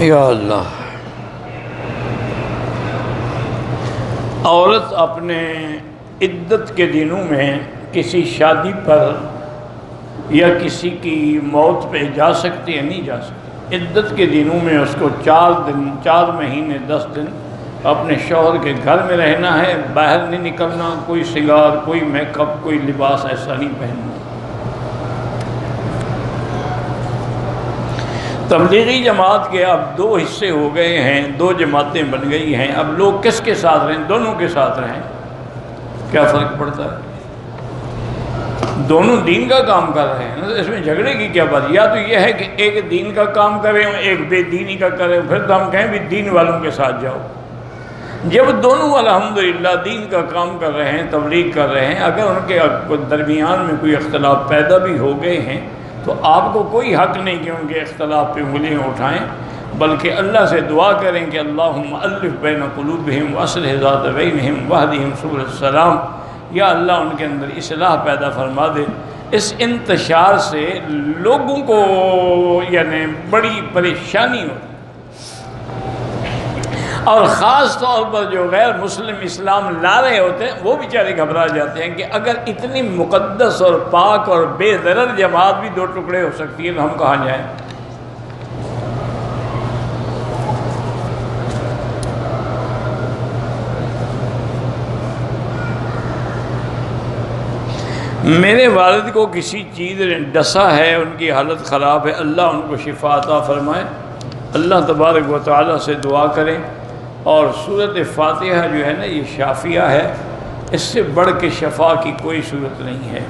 یا اللہ، عورت اپنے عدت کے دنوں میں کسی شادی پر یا کسی کی موت پہ جا سکتی ہے؟ نہیں جا سکتی۔ عدت کے دنوں میں اس کو 4 مہینے 10 دن اپنے شوہر کے گھر میں رہنا ہے، باہر نہیں نکلنا، کوئی سنگار، کوئی میک اپ، کوئی لباس ایسا نہیں پہننا۔ تبلیغی جماعت کے اب 2 حصے ہو گئے ہیں، 2 جماعتیں بن گئی ہیں۔ اب لوگ کس کے ساتھ رہیں؟ دونوں کے ساتھ رہیں، کیا فرق پڑتا ہے؟ دونوں دین کا کام کر رہے ہیں، اس میں جھگڑے کی کیا بات؟ یا تو یہ ہے کہ ایک دین کا کام کریں اور ایک بے دینی کا کریں، پھر تو ہم کہیں بھی دین والوں کے ساتھ جاؤ۔ جب دونوں الحمدللہ دین کا کام کر رہے ہیں، تبلیغ کر رہے ہیں، اگر ان کے درمیان میں کوئی اختلاف پیدا بھی ہو گئے ہیں تو آپ کو کوئی حق نہیں کہ ان کے اختلاف پہ انگلیاں اٹھائیں، بلکہ اللہ سے دعا کریں کہ اللہم الف بین قلوبہم واصلح ذات بینہم واہدہم سبل السلام۔ یا اللہ ان کے اندر اصلاح پیدا فرما دے۔ اس انتشار سے لوگوں کو یعنی بڑی پریشانی ہوتی، اور خاص طور پر جو غیر مسلم اسلام لا رہے ہوتے ہیں وہ بیچارے گھبرا جاتے ہیں کہ اگر اتنی مقدس اور پاک اور بے ضرر جماعت بھی 2 ٹکڑے ہو سکتی ہے تو ہم کہاں جائیں؟ میرے والد کو کسی چیز نے ڈسا ہے، ان کی حالت خراب ہے، اللہ ان کو شفا عطا فرمائے۔ اللہ تبارک و تعالیٰ سے دعا کریں، اور سورۃ فاتحہ جو ہے نا یہ شافیہ ہے، اس سے بڑھ کے شفا کی کوئی صورت نہیں ہے۔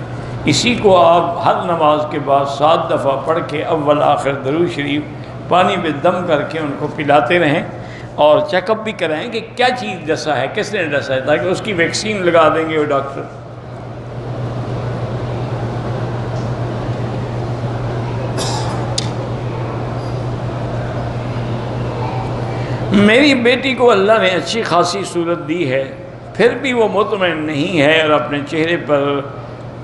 اسی کو آپ ہر نماز کے بعد 7 دفعہ پڑھ کے اول آخر درود شریف پانی پہ دم کر کے ان کو پلاتے رہیں، اور چیک اپ بھی کرائیں کہ کیا چیز ڈسا ہے، کس نے ڈسا ہے، تاکہ اس کی ویکسین لگا دیں گے وہ ڈاکٹر۔ میری بیٹی کو اللہ نے اچھی خاصی صورت دی ہے، پھر بھی وہ مطمئن نہیں ہے اور اپنے چہرے پر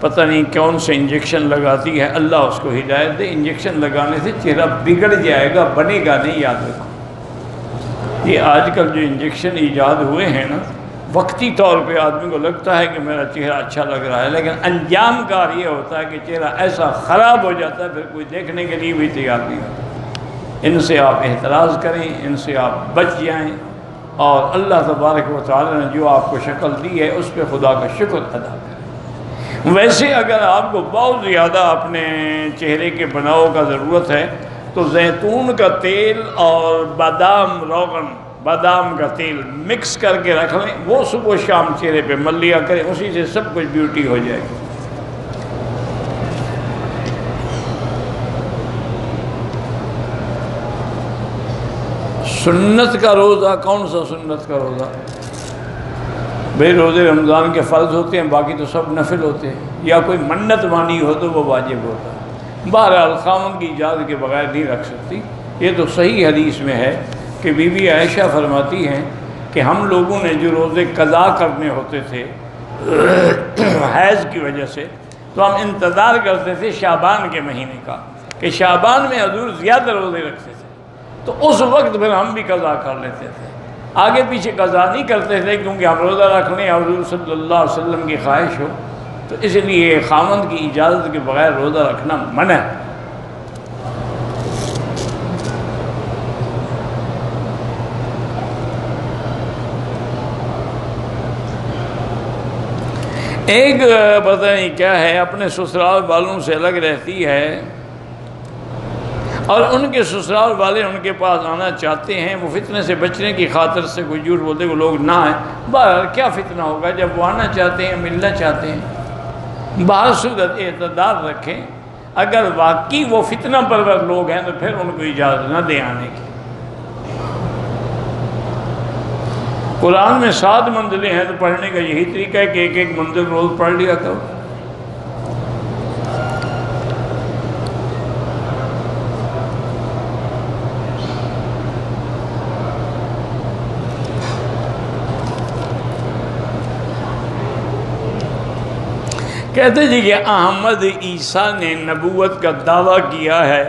پتہ نہیں کون سے انجیکشن لگاتی ہے۔ اللہ اس کو ہدایت دے۔ انجیکشن لگانے سے چہرہ بگڑ جائے گا، بنے گا نہیں، یاد رکھو۔ یہ آج کل جو انجیکشن ایجاد ہوئے ہیں نا، وقتی طور پہ آدمی کو لگتا ہے کہ میرا چہرہ اچھا لگ رہا ہے، لیکن انجام کار یہ ہوتا ہے کہ چہرہ ایسا خراب ہو جاتا ہے پھر کوئی دیکھنے کے لیے بھی تیار نہیں ہوتا۔ ان سے آپ احتراز کریں، ان سے آپ بچ جائیں، اور اللہ تبارک و تعالی نے جو آپ کو شکل دی ہے اس پہ خدا کا شکر ادا کریں۔ ویسے اگر آپ کو بہت زیادہ اپنے چہرے کے بناؤ کا ضرورت ہے تو زیتون کا تیل اور بادام کا تیل مکس کر کے رکھ لیں، وہ صبح و شام چہرے پہ مل لیا کریں، اسی سے سب کچھ بیوٹی ہو جائے گی۔ سنت کا روزہ، کون سا سنت کا روزہ؟ بھئی روزے رمضان کے فرض ہوتے ہیں، باقی تو سب نفل ہوتے ہیں، یا کوئی منت مانی ہو تو وہ واجب ہوتا ہے۔ بہرحال خاوند کی اجازت کے بغیر نہیں رکھ سکتی۔ یہ تو صحیح حدیث میں ہے کہ بی بی عائشہ فرماتی ہیں کہ ہم لوگوں نے جو روزے قضا کرنے ہوتے تھے حیض کی وجہ سے، تو ہم انتظار کرتے تھے شعبان کے مہینے کا، کہ شعبان میں حضور زیادہ روزے رکھتے تھے، تو اس وقت پھر ہم بھی قضا کر لیتے تھے۔ آگے پیچھے قضا نہیں کرتے تھے کیونکہ ہم روزہ رکھ لیں حضور صلی اللہ علیہ وسلم کی خواہش ہو، تو اس لیے خاوند کی اجازت کے بغیر روزہ رکھنا منع ہے۔ ایک پتہ نہیں کیا ہے، اپنے سسرال والوں سے الگ رہتی ہے، اور ان کے سسرال والے ان کے پاس آنا چاہتے ہیں، وہ فتنے سے بچنے کی خاطر سے کوئی جھوٹ بولتے وہ لوگ نہ آئیں۔ بہرحال کیا فتنہ ہوگا، جب وہ آنا چاہتے ہیں، ملنا چاہتے ہیں، بہرصورت اعتدال رکھیں۔ اگر واقعی وہ فتنہ پرور لوگ ہیں تو پھر ان کو اجازت نہ دیں آنے کی۔ قرآن میں 7 منزلیں ہیں، تو پڑھنے کا یہی طریقہ ہے کہ ایک ایک منزل روز پڑھ لیا کرو۔ کہتے جی کہ احمد عیسیٰ نے نبوت کا دعویٰ کیا ہے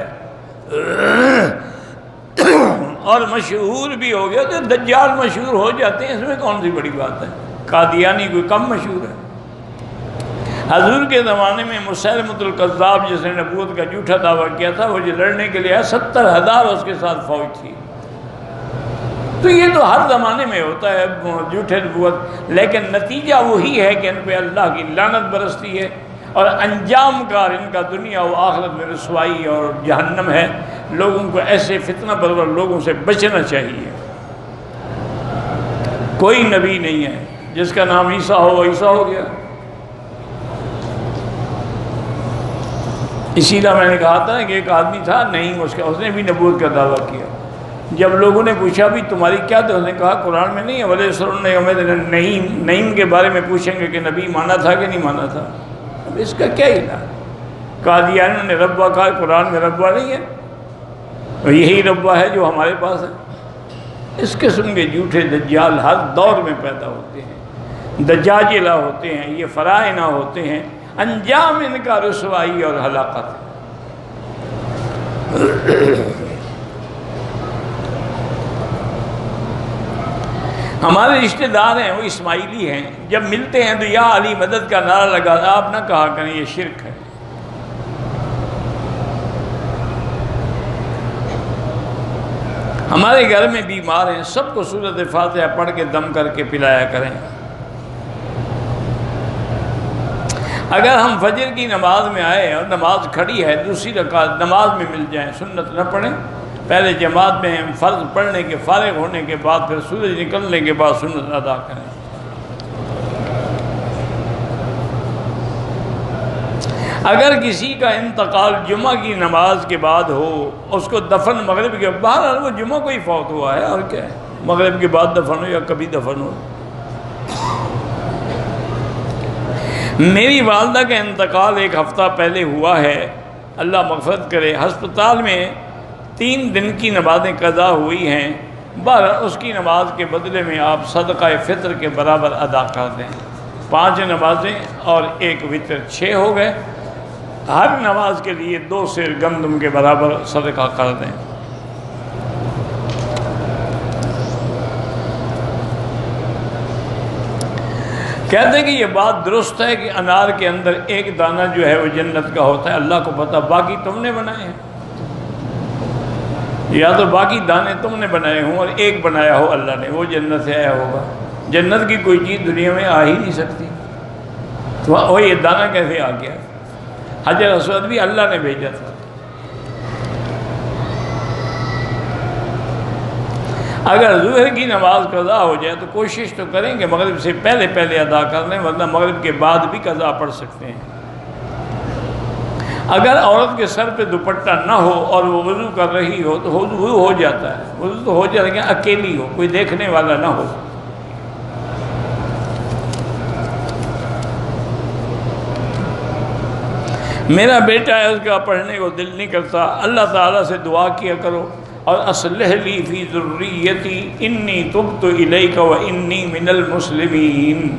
اور مشہور بھی ہو گیا تو دجال مشہور ہو جاتے ہیں، اس میں کون سی بڑی بات ہے؟ قادیانی کوئی کم مشہور ہے؟ حضور کے زمانے میں مسیلمۃ الکذاب جس نے نبوت کا جھوٹا دعویٰ کیا تھا، وہ جو لڑنے کے لیے 70,000 اس کے ساتھ فوج تھی۔ تو یہ تو ہر زمانے میں ہوتا ہے جھوٹے نبوت، لیکن نتیجہ وہی ہے کہ ان پہ اللہ کی لعنت برستی ہے، اور انجام کار ان کا دنیا و آخرت میں رسوائی اور جہنم ہے۔ لوگوں کو ایسے فتنہ پرور لوگوں سے بچنا چاہیے۔ کوئی نبی نہیں ہے جس کا نام عیسیٰ ہو، عیسیٰ ہو گیا۔ اسی لیے میں نے کہا تھا کہ ایک آدمی تھا نہیں، اس نے بھی نبوت کا دعویٰ کیا۔ جب لوگوں نے پوچھا بھی تمہاری کیا تو اس نے کہا قرآن میں نہیں ہے، وَلَا يَسْأَلُونَكَ نعیم کے بارے میں پوچھیں گے کہ نبی مانا تھا کہ نہیں مانا تھا۔ اب اس کا کیا علاج؟ قادیانیوں نے ربوہ کہا، قرآن میں ربوہ نہیں ہے، اور یہی ربوہ ہے جو ہمارے پاس ہے۔ اس قسم کے جھوٹے دجال ہر دور میں پیدا ہوتے ہیں، دجاجلہ ہوتے ہیں، یہ فرائنہ ہوتے ہیں، انجام ان کا رسوائی اور ہلاکت ہے۔ ہمارے رشتہ دار ہیں وہ اسماعیلی ہیں، جب ملتے ہیں تو یا علی مدد کا نعرہ لگا، آپ نہ کہا کریں یہ شرک ہے۔ ہمارے گھر میں بیمار ہیں، سب کو سورۃ فاتحہ پڑھ کے دم کر کے پلایا کریں۔ اگر ہم فجر کی نماز میں آئے اور نماز کھڑی ہے، دوسری رکعت نماز میں مل جائیں، سنت نہ پڑھیں، پہلے جماعت میں ہم فرض پڑھنے کے فارغ ہونے کے بعد پھر سورج نکلنے کے بعد سنت ادا کریں۔ اگر کسی کا انتقال جمعہ کی نماز کے بعد ہو، اس کو دفن مغرب کے بعد، وہ جمعہ کو ہی فوت ہوا ہے اور کیا ہے، مغرب کے بعد دفن ہو یا کبھی دفن ہو۔ میری والدہ کا انتقال ایک ہفتہ پہلے ہوا ہے، اللہ مغفرت کرے۔ ہسپتال میں 3 دن کی نمازیں قضا ہوئی ہیں، بہرحال اس کی نماز کے بدلے میں آپ صدقہ فطر کے برابر ادا کر دیں۔ 5 نمازیں اور 1 وتر، 6 ہو گئے۔ ہر نماز کے لیے 2 سیر گندم کے برابر صدقہ کر دیں۔ کہتے ہیں کہ یہ بات درست ہے کہ انار کے اندر 1 دانہ جو ہے وہ جنت کا ہوتا ہے، اللہ کو پتہ، باقی تم نے بنائے ہیں، یا تو باقی دانے تم نے بنائے ہوں اور 1 بنایا ہو اللہ نے، وہ جنت سے آیا ہوگا۔ جنت کی کوئی چیز دنیا میں آ ہی نہیں سکتی، تو وہ یہ دانہ کیسے آ گیا؟ حجر اسود بھی اللہ نے بھیجا تھا۔ اگر ظہر کی نماز قضا ہو جائے تو کوشش تو کریں کہ مغرب سے پہلے پہلے ادا کر لیں، ورنہ مغرب کے بعد بھی قضا پڑھ سکتے ہیں۔ اگر عورت کے سر پہ دوپٹہ نہ ہو اور وہ وضو کر رہی ہو تو وضو ہو جاتا ہے، وضو تو ہو جائے لیکن اکیلی ہو، کوئی دیکھنے والا نہ ہو۔ میرا بیٹا ہے، اس کا پڑھنے کو دل نہیں کرتا، اللہ تعالیٰ سے دعا کیا کرو، اور اصلح لی فی ذریتی انی تبت الیک و انی من المسلمین۔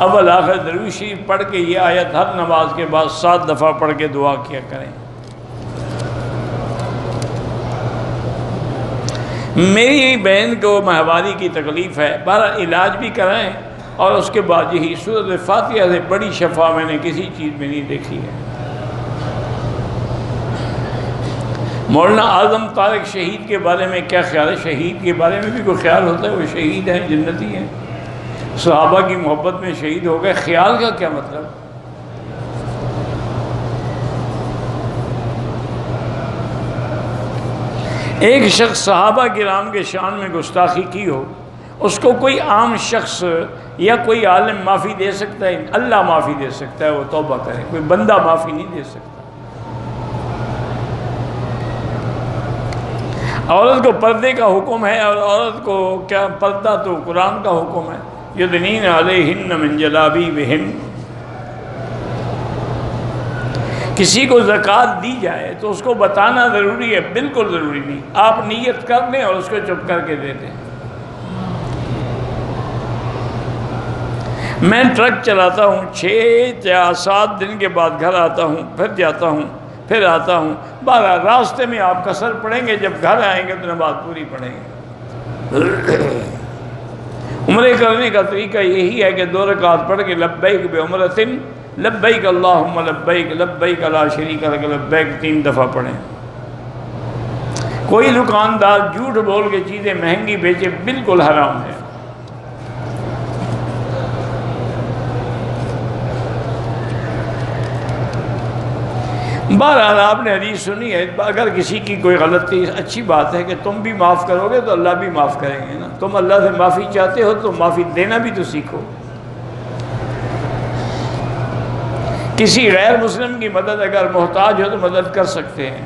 اول آخر درویش شریف پڑھ کے یہ آیت ہر نماز کے بعد 7 دفعہ پڑھ کے دعا کیا کریں۔ میری بہن کو ماہواری کی تکلیف ہے، بہرحال علاج بھی کرائیں، اور اس کے بعد یہی سورۃ فاتحہ سے بڑی شفا میں نے کسی چیز میں نہیں دیکھی ہے۔ مولانا اعظم طارق شہید کے بارے میں کیا خیال ہے؟ شہید کے بارے میں بھی کوئی خیال ہوتا ہے؟ وہ شہید ہیں، جنتی ہیں، صحابہ کی محبت میں شہید ہو گئے، خیال کا کیا مطلب؟ ایک شخص صحابہ کرام کے شان میں گستاخی کی ہو، اس کو کوئی عام شخص یا کوئی عالم معافی دے سکتا ہے؟ اللہ معافی دے سکتا ہے، وہ توبہ کرے، کوئی بندہ معافی نہیں دے سکتا۔ عورت کو پردے کا حکم ہے، اور عورت کو کیا پردہ تو قرآن کا حکم ہے، یدنین علیہن من جلابیبہن۔ کسی کو زکوٰۃ دی جائے تو اس کو بتانا ضروری ہے؟ بالکل ضروری نہیں، آپ نیت کر دیں اور اس کو چپ کر کے دے دیں۔ میں ٹرک چلاتا ہوں، 6 یا 7 دن کے بعد گھر آتا ہوں، پھر جاتا ہوں، پھر آتا ہوں، 12 راستے میں آپ قصر پڑھیں گے، جب گھر آئیں گے تو نماز پوری پڑھیں گے۔ عمرے کرنے کا طریقہ یہی ہے کہ 2 رکعت پڑھ کے لبیک بعمرۃ لبیک اللہم لبیک لبیک لا شریک لک لبیک 3 دفعہ پڑھیں۔ کوئی دکاندار جھوٹ بول کے چیزیں مہنگی بیچے بالکل حرام ہے۔ بہرحال آپ نے حدیث سنی ہے، اگر کسی کی کوئی غلطی، اچھی بات ہے کہ تم بھی معاف کرو گے تو اللہ بھی معاف کریں گے نا۔ تم اللہ سے معافی چاہتے ہو تو معافی دینا بھی تو سیکھو۔ کسی غیر مسلم کی مدد اگر محتاج ہو تو مدد کر سکتے ہیں۔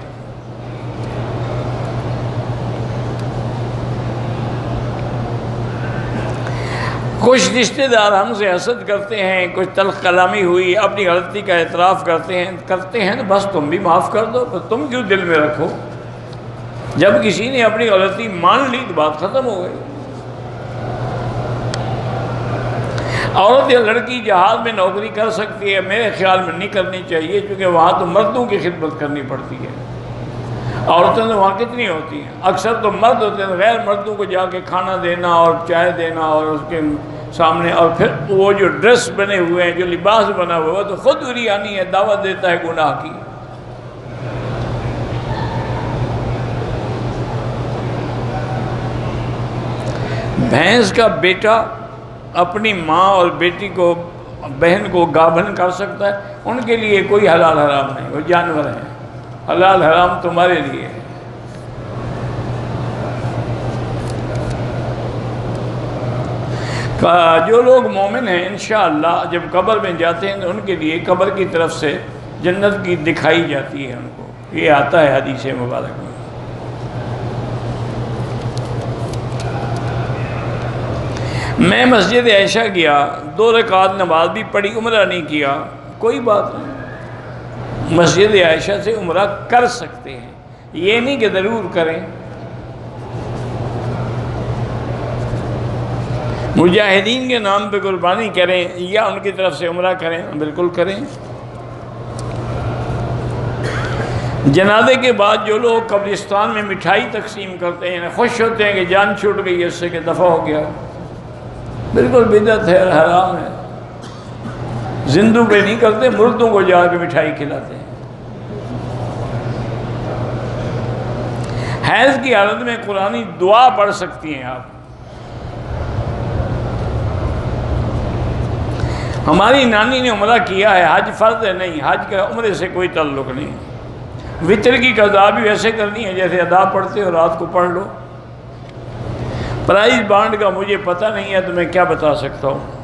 کچھ رشتہ دار ہم سے حسد کرتے ہیں، کچھ تلخ کلامی ہوئی، اپنی غلطی کا اعتراف کرتے ہیں تو بس تم بھی معاف کر دو، تم کیوں دل میں رکھو؟ جب کسی نے اپنی غلطی مان لی تو بات ختم ہو گئی۔ عورت یا لڑکی جہاد میں نوکری کر سکتی ہے، میرے خیال میں نہیں کرنی چاہیے، کیونکہ وہاں تو مردوں کی خدمت کرنی پڑتی ہے۔ عورتیں تو وہاں کتنی ہوتی ہیں؟ اکثر تو مرد ہوتے ہیں، غیر مردوں کو جا کے کھانا دینا اور چائے دینا اور اس کے سامنے، اور پھر وہ جو ڈریس بنے ہوئے ہیں، جو لباس بنا ہوا ہے، تو خود عریانی ہے، دعوت دیتا ہے گناہ کی۔ بھینس کا بیٹا اپنی ماں اور بیٹی کو، بہن کو گابھن کر سکتا ہے، ان کے لیے کوئی حلال حرام نہیں، وہ جانور ہیں۔ حلال حرام تمہارے لیے ہے۔ جو لوگ مومن ہیں انشاءاللہ جب قبر میں جاتے ہیں تو ان کے لیے قبر کی طرف سے جنت کی دکھائی جاتی ہے ان کو، یہ آتا ہے حدیث مبارک میں۔ میں مسجد عائشہ گیا، 2 رکعت نماز بھی پڑھی، عمرہ نہیں کیا، کوئی بات نہیں، مسجد عائشہ سے عمرہ کر سکتے ہیں، یہ نہیں کہ ضرور کریں۔ مجاہدین کے نام پہ قربانی کریں یا ان کی طرف سے عمرہ کریں، بالکل کریں۔ جنازے کے بعد جو لوگ قبرستان میں مٹھائی تقسیم کرتے ہیں، خوش ہوتے ہیں کہ جان چھوٹ گئی اس سے کہ دفع ہو گیا، بالکل بدعت ہے، حرام ہے۔ زندوں پہ نہیں کرتے، مردوں کو جا کے مٹھائی کھلاتے ہیں۔ حیض کی حالت میں قرآنی دعا پڑھ سکتی ہیں آپ۔ ہماری نانی نے عمرہ کیا ہے، حج فرض ہے نہیں، حج کا عمرے سے کوئی تعلق نہیں۔ وتر کی قضا بھی ویسے کرنی ہے جیسے ادا پڑھتے ہو، رات کو پڑھ لو۔ پرائز بانڈ کا مجھے پتہ نہیں ہے تو میں کیا بتا سکتا ہوں۔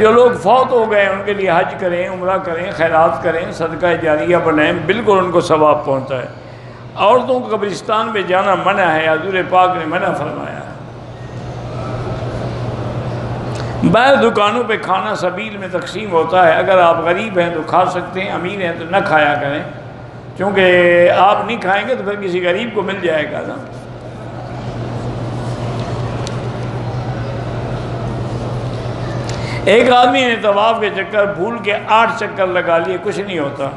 جو لوگ فوت ہو گئے ان کے لیے حج کریں، عمرہ کریں، خیرات کریں، صدقہ جاریہ بنائیں، بالکل ان کو ثواب پہنچتا ہے۔ عورتوں کو قبرستان میں جانا منع ہے، حضور پاک نے منع فرمایا ہے۔ باہر دکانوں پہ کھانا سبیل میں تقسیم ہوتا ہے، اگر آپ غریب ہیں تو کھا سکتے ہیں، امیر ہیں تو نہ کھایا کریں، کیونکہ آپ نہیں کھائیں گے تو پھر کسی غریب کو مل جائے گا نا۔ ایک آدمی نے طواف کے چکر بھول کے 8 چکر لگا لیے، کچھ نہیں ہوتا۔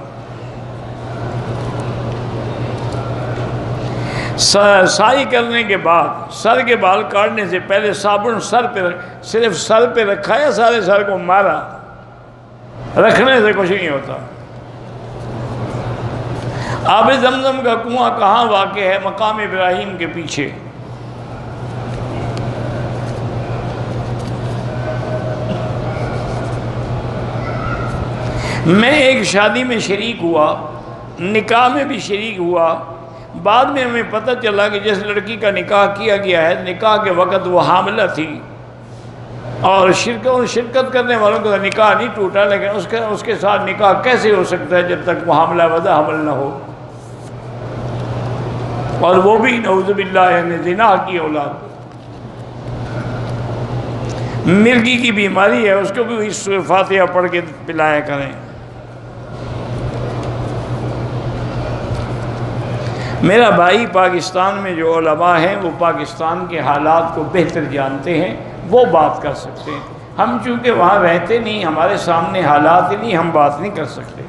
سائی کرنے کے بعد سر کے بال کاٹنے سے پہلے صابن صرف سر پہ رکھا یا سارے سر کو مارا؟ رکھنے سے کچھ نہیں ہوتا۔ آب زمزم کا کنواں کہاں واقع ہے؟ مقام ابراہیم کے پیچھے۔ میں ایک شادی میں شریک ہوا، نکاح میں بھی شریک ہوا، بعد میں ہمیں پتہ چلا کہ جس لڑکی کا نکاح کیا گیا ہے نکاح کے وقت وہ حاملہ تھی، اور شرکت کرنے والوں کا نکاح نہیں ٹوٹا، لیکن اس کے ساتھ نکاح کیسے ہو سکتا ہے جب تک وہ حاملہ وضع حمل نہ ہو، اور وہ بھی نعوذ باللہ یعنی زنا کی اولاد۔ مرگی کی بیماری ہے، اس کو بھی سورۃ فاتحہ پڑھ کے پلایا کریں۔ میرا بھائی پاکستان میں جو علماء ہیں وہ پاکستان کے حالات کو بہتر جانتے ہیں، وہ بات کر سکتے ہیں۔ ہم چونکہ وہاں رہتے نہیں، ہمارے سامنے حالات ہی نہیں، ہم بات نہیں کر سکتے۔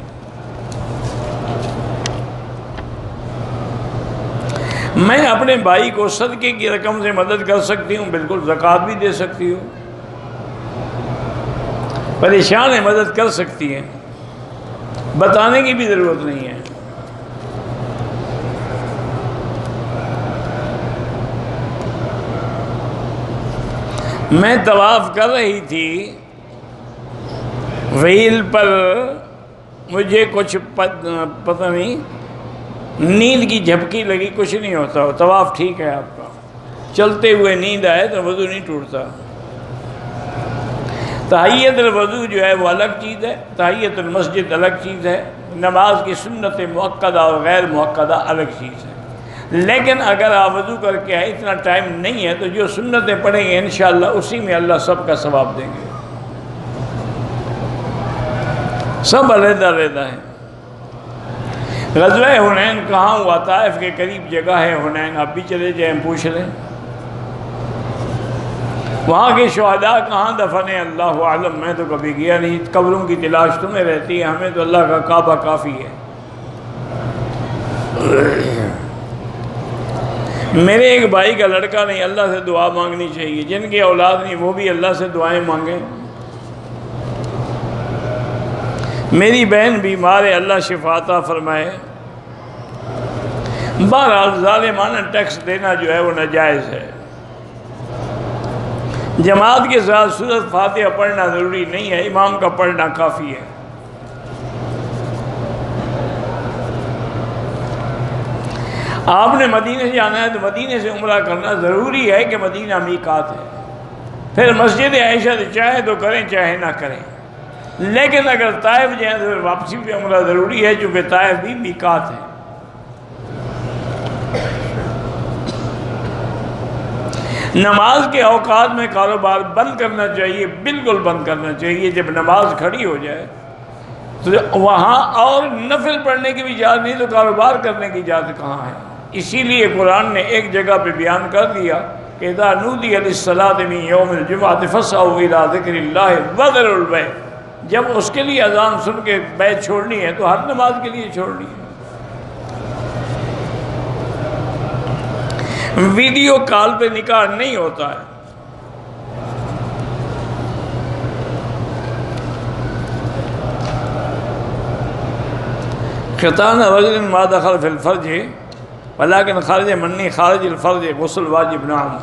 میں اپنے بھائی کو صدقے کی رقم سے مدد کر سکتی ہوں، بالکل، زکوٰۃ بھی دے سکتی ہوں، پریشان ہے مدد کر سکتی ہیں، بتانے کی بھی ضرورت نہیں ہے۔ میں طواف کر رہی تھی، وہیل پر مجھے کچھ پتہ نہیں، نیند کی جھپکی لگی، کچھ نہیں ہوتا، طواف ٹھیک ہے آپ کا، چلتے ہوئے نیند آئے تو وضو نہیں ٹوٹتا۔ تحیت الوضو جو ہے وہ الگ چیز ہے، تحیت المسجد الگ چیز ہے، نماز کی سنت مؤکدہ اور غیر مؤکدہ الگ چیز ہے۔ لیکن اگر آپ وضو کر کے آئے، اتنا ٹائم نہیں ہے، تو جو سنتیں پڑھیں گے انشاءاللہ اسی میں اللہ سب کا ثواب دیں گے، سب علیحدہ علیحدہ ہیں۔ غزوہ حنین کہاں ہوا؟ طائف کے قریب جگہ ہے حنین، آپ بھی چلے جائیں پوچھ لیں۔ وہاں کے شہداء کہاں دفن ہیں اللہ عالم، میں تو کبھی گیا نہیں، قبروں کی تلاش تمہیں رہتی ہے، ہمیں تو اللہ کا کعبہ کافی ہے۔ میرے ایک بھائی کا لڑکا نہیں، اللہ سے دعا مانگنی چاہیے، جن کی اولاد نہیں وہ بھی اللہ سے دعائیں مانگیں۔ میری بہن بیمار ہے، اللہ شفا عطا فرمائے۔ بہرحال ظالمانہ ٹیکس دینا جو ہے وہ ناجائز ہے۔ جماعت کے ساتھ سورۃ فاتحہ پڑھنا ضروری نہیں ہے، امام کا پڑھنا کافی ہے۔ آپ نے مدینے سے جانا ہے تو مدینے سے عمرہ کرنا ضروری ہے کہ مدینہ میقات ہے۔ پھر مسجد عائشہ سے چاہے تو کریں چاہے نہ کریں، لیکن اگر طائف جائیں تو واپسی پہ عمرہ ضروری ہے، چونکہ طائف بھی میقات ہے۔ نماز کے اوقات میں کاروبار بند کرنا چاہیے، بالکل بند کرنا چاہیے۔ جب نماز کھڑی ہو جائے تو وہاں اور نفل پڑھنے کی بھی اجازت نہیں، تو کاروبار کرنے کی اجازت کہاں ہے؟ اسی لیے قرآن نے ایک جگہ پہ بیان کر دیا کہ اذا نودی للصلاۃ من یوم الجمعۃ فاسعوا الی ذکر اللہ وذروا البیع، جب اس کے لیے اذان سن کے بیع چھوڑنی ہے تو ہر نماز کے لیے چھوڑنی ہے۔ ویڈیو کال پہ نکاح نہیں ہوتا ہے۔ ختان رجل ما دخل فی الفرج ولكن خارج منی خارج الفرج غسل واجب نعم۔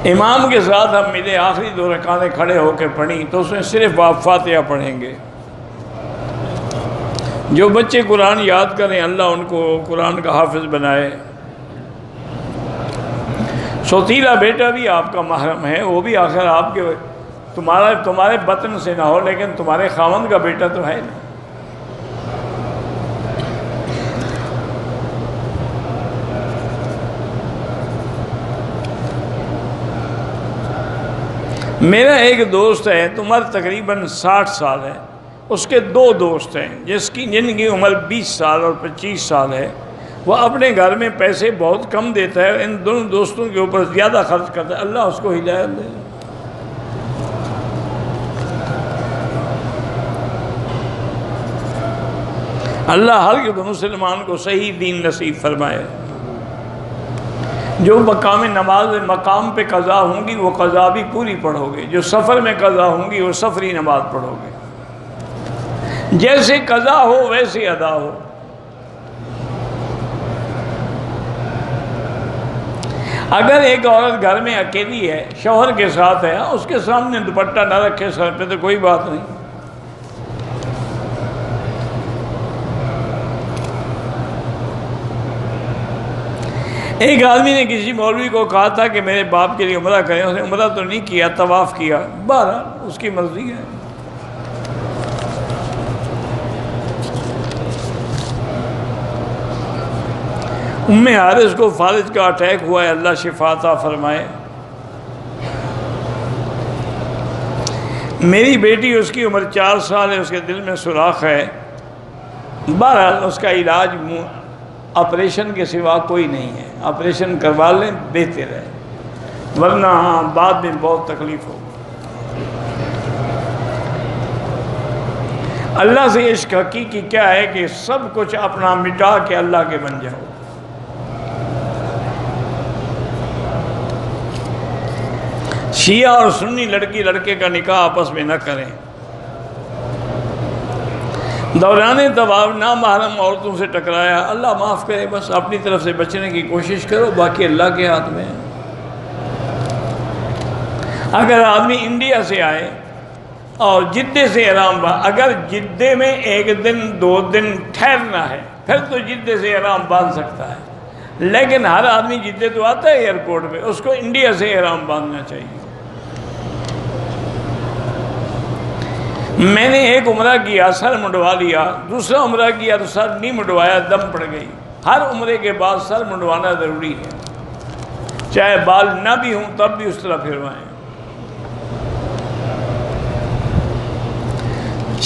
امام کے ساتھ ہم ملے، آخری 2 رکعتیں کھڑے ہو کے پڑھی تو اس میں صرف آپ فاتحہ پڑھیں گے۔ جو بچے قرآن یاد کریں اللہ ان کو قرآن کا حافظ بنائے۔ سوتیلا بیٹا بھی آپ کا محرم ہے، وہ بھی آخر آپ کے تمہارے بطن سے نہ ہو لیکن تمہارے خاوند کا بیٹا تو ہے نا۔ میرا ایک دوست ہے، عمر تقریباً 60 سال ہے، اس کے 2 دوست ہیں جن کی عمر 20 سال اور 25 سال ہے۔ وہ اپنے گھر میں پیسے بہت کم دیتا ہے، ان دونوں دوستوں کے اوپر زیادہ خرچ کرتا ہے، اللہ اس کو ہدایت دے۔ اللہ ہر ایک مسلمان کو صحیح دین نصیب فرمائے۔ جو مقام نماز مقام پہ قضا ہوں گی وہ قضا بھی پوری پڑھو گے، جو سفر میں قضا ہوں گی وہ سفری نماز پڑھو گے، جیسے قضا ہو ویسے ادا ہو۔ اگر ایک عورت گھر میں اکیلی ہے، شوہر کے ساتھ ہے، اس کے سامنے دوپٹہ نہ رکھے سر پہ تو کوئی بات نہیں۔ ایک آدمی نے کسی مولوی کو کہا تھا کہ میرے باپ کے لیے عمرہ کریں، اس نے عمرہ تو نہیں کیا، طواف کیا، بہرحال اس کی مرضی ہے۔ ام حارث کو فالج کا اٹیک ہوا ہے، اللہ شفا عطا فرمائے۔ میری بیٹی، اس کی عمر 4 سال ہے، اس کے دل میں سوراخ ہے، بہرحال اس کا علاج آپریشن کے سوا کوئی نہیں ہے، آپریشن کروا لیں بہتر ہے، ورنہ بعد میں بہت تکلیف ہوگی۔ اللہ سے عشق حقیقی کیا ہے کہ سب کچھ اپنا مٹا کے اللہ کے بن جاؤ۔ شیعہ اور سنی لڑکی لڑکے کا نکاح آپس میں نہ کریں، دوران طواف نامحرم عورتوں سے ٹکرایا، اللہ معاف کرے، بس اپنی طرف سے بچنے کی کوشش کرو، باقی اللہ کے ہاتھ میں ہے۔ اگر آدمی انڈیا سے آئے اور جدے سے احرام اگر جدے میں 1 دن 2 دن ٹھہرنا ہے پھر تو جدے سے احرام باندھ سکتا ہے، لیکن ہر آدمی جدے تو آتا ہے ایئرپورٹ پہ، اس کو انڈیا سے احرام باندھنا چاہیے۔ میں نے ایک عمرہ کیا، سر منڈوا لیا، دوسرا عمرہ کیا تو سر نہیں منڈوایا، دم پڑ گئی۔ ہر عمرے کے بعد سر منڈوانا ضروری ہے، چاہے بال نہ بھی ہوں تب بھی اس طرح پھروائیں۔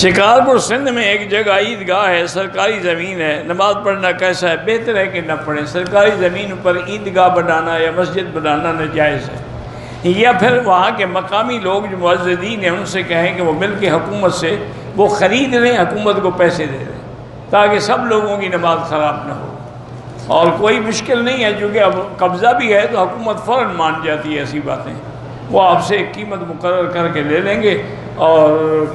شکارپور سندھ میں ایک جگہ عیدگاہ ہے، سرکاری زمین ہے، نماز پڑھنا کیسا ہے؟ بہتر ہے کہ نہ پڑھیں، سرکاری زمین پر عیدگاہ بنانا یا مسجد بنانا ناجائز ہے، یا پھر وہاں کے مقامی لوگ جو معززین ہیں ان سے کہیں کہ وہ مل کے حکومت سے وہ خرید لیں، حکومت کو پیسے دے دیں تاکہ سب لوگوں کی نماز خراب نہ ہو۔ اور کوئی مشکل نہیں ہے، چونکہ اب قبضہ بھی ہے تو حکومت فوراً مان جاتی ہے ایسی باتیں، وہ آپ سے ایک قیمت مقرر کر کے لے لیں گے اور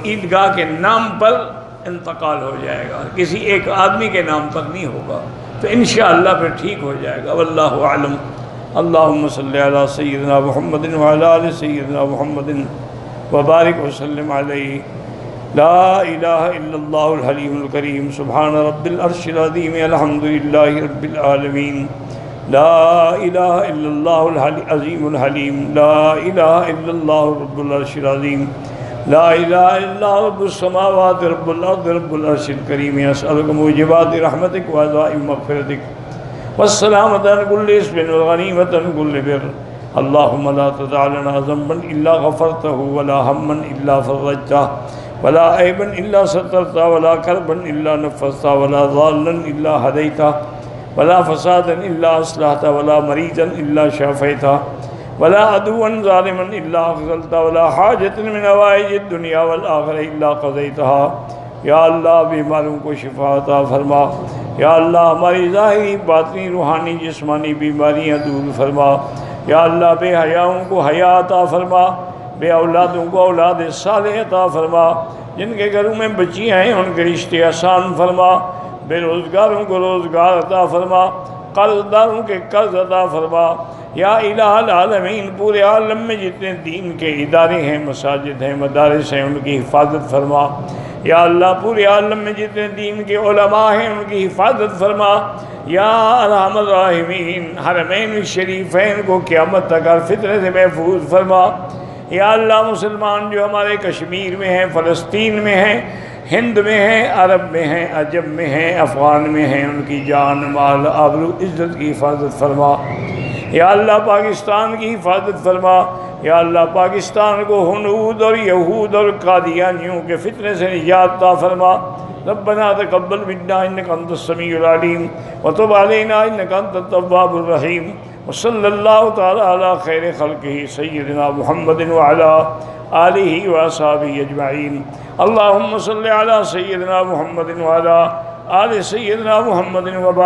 عیدگاہ کے نام پر انتقال ہو جائے گا، کسی ایک آدمی کے نام پر نہیں ہوگا، تو انشاءاللہ پھر ٹھیک ہو جائے گا۔ واللہ اعلم۔ اللہم صلی علی سیدنا محمد وعلی آل سیدنا محمد وبارک وسلم علیہ۔ لا الہ الا اللہ الحلیم الکریم، سبحان رب العرش العظیم، الحمدللہ رب العالمین۔ لا الہ الا اللہ العظیم الحلیم، لا الہ الا اللہ رب العرش العظیم، لا الہ الا اللہ رب السماوات رب الارض رب العرش الکریم، اسألک موجبات رحمتک وعزائم مغفرتک والسلامة عن كل اسم والغنيمة عن كل بر، اللهم لا تدع لنا ذنبا إلا غفرته ولا هما إلا فرجته ولا عيبا إلا سترته ولا كربا إلا نفسته ولا ضالا إلا هديته ولا فسادا إلا أصلحته ولا مريضا إلا شافيته ولا عدوا ظالما إلا أخذلته ولا حاجة من حوائج الدنيا والآخرة إلا قضيتها۔ یا اللہ بیماروں کو شفا عطا فرما، یا اللہ ہماری ظاہری باطنی روحانی جسمانی بیماریاں دور فرما، یا اللہ بے حیاؤں کو حیا عطا فرما، بے اولادوں کو اولاد صالح عطا فرما، جن کے گھروں میں بچیاں ہیں ان کے رشتے آسان فرما، بے روزگاروں کو روزگار عطا فرما، قرض داروں کے قرض عطا فرما۔ یا الہ العالمین، پورے عالم میں جتنے دین کے ادارے ہیں، مساجد ہیں، مدارس ہیں، ان کی حفاظت فرما۔ یا اللہ پورے عالم میں جتنے دین کے علماء ہیں ان کی حفاظت فرما۔ یا ارحم الراحمین، حرمین شریفین کو قیامت تک ہر فتنے سے محفوظ فرما۔ یا اللہ مسلمان جو ہمارے کشمیر میں ہیں، فلسطین میں ہیں، ہند میں ہیں، عرب میں ہیں، عجم میں ہیں، افغان میں ہیں، ان کی جان مال آبرو عزت کی حفاظت فرما۔ یا اللہ پاکستان کی حفاظت فرما۔ یا اللہ پاکستان کو ہنود اور یہود اور قادیانیوں کے فتنے سے نجات عطا فرما۔ ربنا تقبل منا انک انت السمیع العلیم وتب علینا انک انت التواب الرحیم، وصلی اللہ تعالی علی خیر خلقہ سیدنا محمد وعلی آلہ واصحابہ اجمعین۔ اللہم صلی علی سیدنا محمد وعلی آل سیدنا محمد وبارک